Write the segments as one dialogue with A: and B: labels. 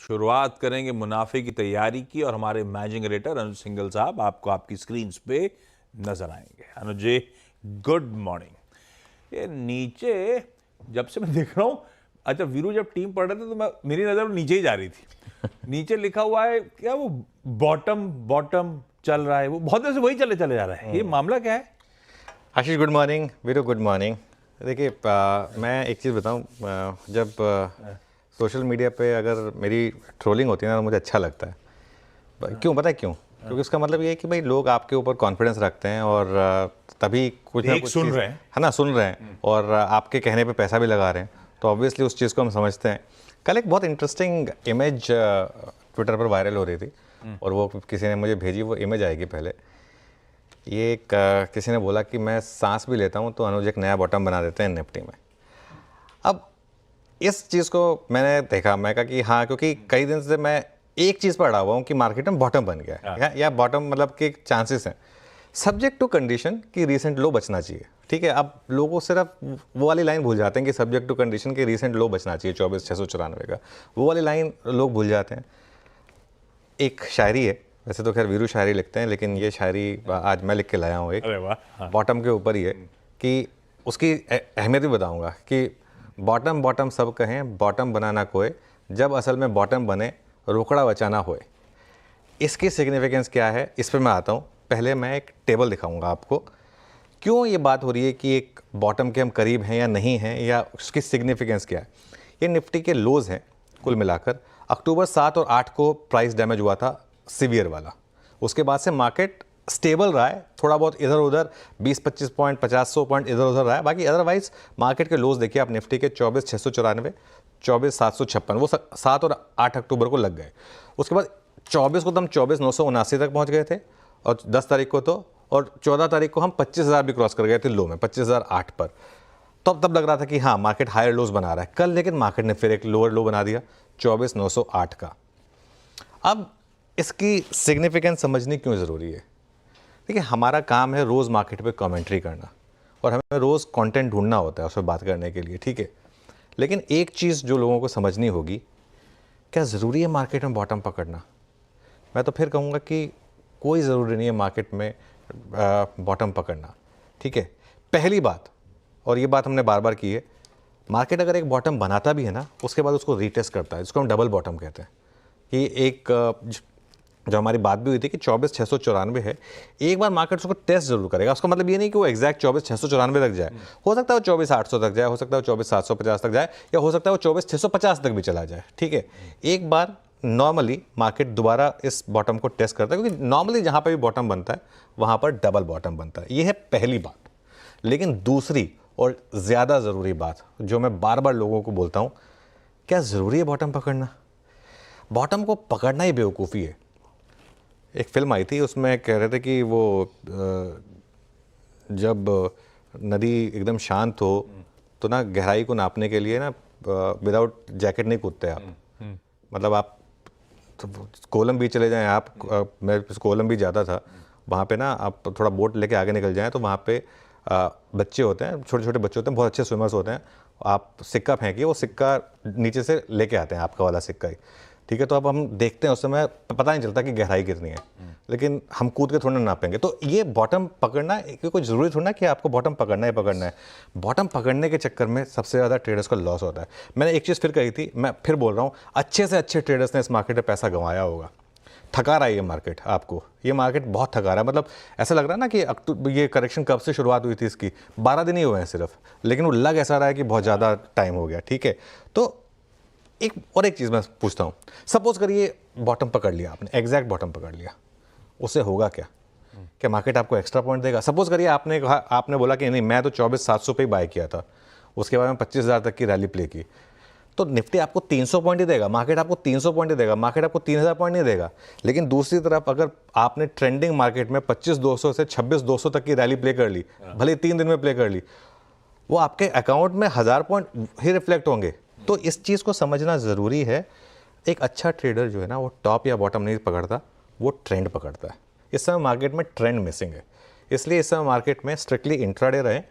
A: शुरुआत करेंगे मुनाफे की तैयारी की और हमारे मैनेजिंग एडिटर अनुज सिंघल साहब आपको आपकी स्क्रीन पे नजर आएंगे। अनुज जी, गुड मॉर्निंग। ये नीचे जब से मैं देख रहा हूं, अच्छा वीरू जब टीम पढ़ रहे थे तो मेरी नजर नीचे ही जा रही थी। नीचे लिखा हुआ है क्या, वो बॉटम बॉटम चल रहा है, वो बहुत देर से वही चले चले जा रहा है, ये मामला क्या है?
B: Ashish good morning, Veeru good morning. देखिए मैं एक चीज़ बताऊं, जब सोशल मीडिया पे अगर मेरी ट्रोलिंग होती है ना तो मुझे अच्छा लगता है। क्यों पता है क्यों? क्योंकि उसका मतलब ये है कि भाई लोग आपके ऊपर कॉन्फिडेंस रखते हैं और तभी कुछ ना कुछ
A: सुन रहे हैं,
B: है ना, सुन रहे हैं और आपके कहने पे पैसा भी लगा रहे हैं, तो ऑब्वियसली उस चीज़ को हम समझते हैं। कल एक बहुत इंटरेस्टिंग इमेज ट्विटर पर वायरल हो रही थी और वो किसी ने मुझे भेजी, वो इमेज आएगी पहले। ये किसी ने बोला कि मैं सांस भी लेता हूँ तो अनुज एक नया बॉटम बना देते हैं निफ्टी में। अब इस चीज़ को मैंने देखा, मैं कहा कि हाँ, क्योंकि कई दिन से मैं एक चीज़ पढ़ा हुआ हूँ कि मार्केट में बॉटम बन गया है या बॉटम मतलब कि चांसेस हैं सब्जेक्ट टू कंडीशन कि रीसेंट लो बचना चाहिए। ठीक है, अब लोगों सिर्फ वो वाली लाइन भूल जाते हैं कि सब्जेक्ट टू कंडीशन के रीसेंट लो बचना चाहिए 24,694 का, वो वाली लाइन लोग भूल जाते हैं। एक शायरी है, वैसे तो खैर वीरू शायरी लिखते हैं, लेकिन ये शायरी आज मैं लिख के लाया हूँ एक।
A: अरे वाह,
B: बॉटम के ऊपर ही है कि उसकी अहमियत भी बताऊँगा कि बॉटम बॉटम सब कहें, बॉटम बनाना कोई, जब असल में बॉटम बने रोकड़ा बचाना होए। इसकी सिग्निफिकेंस क्या है, इस पर मैं आता हूँ। पहले मैं एक टेबल दिखाऊंगा आपको, क्यों ये बात हो रही है कि एक बॉटम के हम करीब हैं या नहीं हैं, या उसकी सिग्निफिकेंस क्या है। ये निफ्टी के लोज हैं कुल मिलाकर। अक्टूबर 7 और 8 को प्राइस डैमेज हुआ था सीवियर वाला, उसके बाद से मार्केट स्टेबल रहा है, थोड़ा बहुत इधर उधर 20-25 पॉइंट 50-100 पॉइंट इधर उधर रहा है। बाकी अदरवाइज मार्केट के लोज देखिए आप निफ्टी के 24,694, 24,756, वो 7 और 8 अक्टूबर को लग गए। उसके बाद 24 को तो हम 24,979 तक पहुंच गए थे और 10 तारीख को तो, और 14 तारीख को हम 25,000 भी क्रॉस कर गए थे लो में, 25,008 पर। तब लग रहा था कि हाँ मार्केट हायर लोज बना रहा है कल, लेकिन मार्केट ने फिर एक लोअर लो बना दिया 24,908 का। अब इसकी सिग्निफिकेंस समझनी क्यों ज़रूरी है? देखिए, हमारा काम है रोज़ मार्केट पे कमेंट्री करना और हमें रोज़ कंटेंट ढूंढना होता है उस पर बात करने के लिए, ठीक है। लेकिन एक चीज़ जो लोगों को समझनी होगी, क्या ज़रूरी है मार्केट में बॉटम पकड़ना? मैं तो फिर कहूँगा कि कोई ज़रूरी नहीं है मार्केट में बॉटम पकड़ना, ठीक है। पहली बात, और ये बात हमने बार बार की है, मार्केट अगर एक बॉटम बनाता भी है ना, उसके बाद उसको रीटेस्ट करता है, जिसको हम डबल बॉटम कहते हैं। कि एक जो हमारी बात भी हुई थी कि 24,694 है, एक बार मार्केट उसको टेस्ट जरूर करेगा। उसका मतलब ये नहीं कि वो एग्जैक्ट 24,694 तक जाए, हो सकता है वो 24,800 तक जाए, हो सकता है वो 24,750 तक जाए, या हो सकता है वो 24,650 तक भी चला जाए, ठीक है। एक बार नॉर्मली मार्केट दोबारा इस बॉटम को टेस्ट करता है, क्योंकि नॉर्मली जहाँ पर भी बॉटम बनता है वहाँ पर डबल बॉटम बनता है। ये है पहली बात। लेकिन दूसरी और ज़्यादा ज़रूरी बात जो मैं बार बार लोगों को बोलता हूँ, क्या ज़रूरी है बॉटम पकड़ना? बॉटम को पकड़ना ही बेवकूफ़ी है। एक फिल्म आई थी, उसमें कह रहे थे कि वो जब नदी एकदम शांत हो तो ना गहराई को नापने के लिए ना विदाउट जैकेट नहीं कूदते आप। मतलब आप तो कोलम बीच चले जाएं आप, मैं कोलम बीच जाता था, वहाँ पे ना आप थोड़ा बोट लेके आगे निकल जाएं तो वहाँ पे बच्चे होते हैं, छोटे छोटे बच्चे होते हैं, बहुत अच्छे स्विमर्स होते हैं। आप सिक्का फेंकिए, वो सिक्का नीचे से लेके आते हैं, आपका वाला सिक्का ही, ठीक है। तो अब हम देखते हैं उस समय पता नहीं चलता कि गहराई कितनी है, लेकिन हम कूद के थोड़ा नापेंगे। तो ये बॉटम पकड़ना कोई ज़रूरी थोड़ा ना कि आपको बॉटम पकड़ना ही पकड़ना है। बॉटम पकड़ने के चक्कर में सबसे ज़्यादा ट्रेडर्स का लॉस होता है। मैंने एक चीज़ फिर कही थी, मैं फिर बोल रहा हूँ, अच्छे से अच्छे ट्रेडर्स ने इस मार्केट में पैसा गंवाया होगा। थका रहा है ये मार्केट आपको, ये मार्केट बहुत थका रहा है। मतलब ऐसा लग रहा है ना कि ये करेक्शन कब से शुरुआत हुई थी इसकी, 12 दिन ही हुए हैं सिर्फ, लेकिन वो लग ऐसा रहा है कि बहुत ज़्यादा टाइम हो गया, ठीक है। तो एक चीज़ मैं पूछता हूँ, सपोज करिए बॉटम पकड़ लिया आपने, एग्जैक्ट बॉटम पकड़ लिया, उससे होगा क्या? क्या मार्केट आपको एक्स्ट्रा पॉइंट देगा? सपोज करिए आपने बोला कि नहीं मैं तो 24,700 पे ही बाय किया था, उसके बाद में 25,000 तक की रैली प्ले की, तो निफ्टी आपको 300 पॉइंट ही देगा, मार्केट आपको 300 पॉइंट ही देगा, मार्केट आपको 3,000 पॉइंट नहीं देगा। लेकिन दूसरी तरफ अगर आपने ट्रेंडिंग मार्केट में 25,200 से 26,200 तक की रैली प्ले कर ली, भले 3 दिन में प्ले कर ली, वो आपके अकाउंट में 1,000 पॉइंट ही रिफ्लेक्ट होंगे। तो इस चीज़ को समझना ज़रूरी है। एक अच्छा ट्रेडर जो है ना, वो टॉप या बॉटम नहीं पकड़ता, वो ट्रेंड पकड़ता है। इस समय मार्केट में ट्रेंड मिसिंग है, इसलिए इस समय मार्केट में स्ट्रिक्टली इंट्राडे रहें।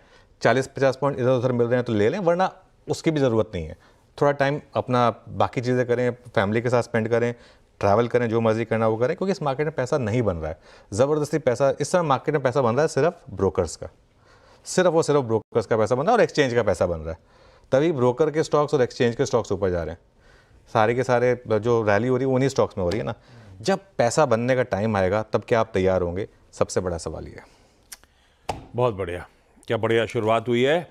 B: 40-50 पॉइंट इधर उधर मिल रहे हैं तो ले लें, वरना उसकी भी ज़रूरत नहीं है। थोड़ा टाइम अपना बाकी चीज़ें करें, फैमिली के साथ स्पेंड करें, ट्रैवल करें, जो मर्जी करना वो करें, क्योंकि इस मार्केट में पैसा नहीं बन रहा है। ज़बरदस्ती पैसा इस समय मार्केट में पैसा बन रहा है सिर्फ ब्रोकर्स का, सिर्फ ब्रोकर्स का पैसा बन रहा है और एक्सचेंज का पैसा बन रहा है। तभी ब्रोकर के स्टॉक्स और एक्सचेंज के स्टॉक्स ऊपर जा रहे हैं। सारे के सारे जो रैली हो रही है वो उन्हीं स्टॉक्स में हो रही है ना। जब पैसा बनने का टाइम आएगा तब क्या आप तैयार होंगे, सबसे बड़ा सवाल ये है।
A: बहुत बढ़िया, क्या बढ़िया शुरुआत हुई है।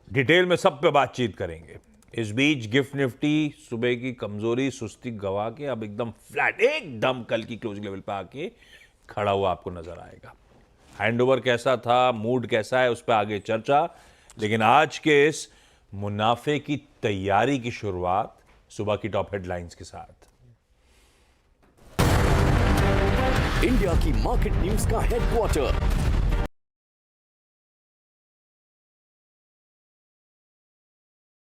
A: डिटेल में सब पे बातचीत करेंगे। इस बीच गिफ्ट निफ्टी सुबह की कमजोरी सुस्ती गवा के अब एकदम फ्लैट, एकदम कल की क्लोजिंग लेवल पे आके खड़ा हुआ आपको नजर आएगा। हैंडओवर कैसा था, मूड कैसा है, उस पर आगे चर्चा। लेकिन आज के इस मुनाफे की तैयारी की शुरुआत सुबह की टॉप हेडलाइंस के साथ।
C: इंडिया की मार्केट न्यूज का हेडक्वार्टर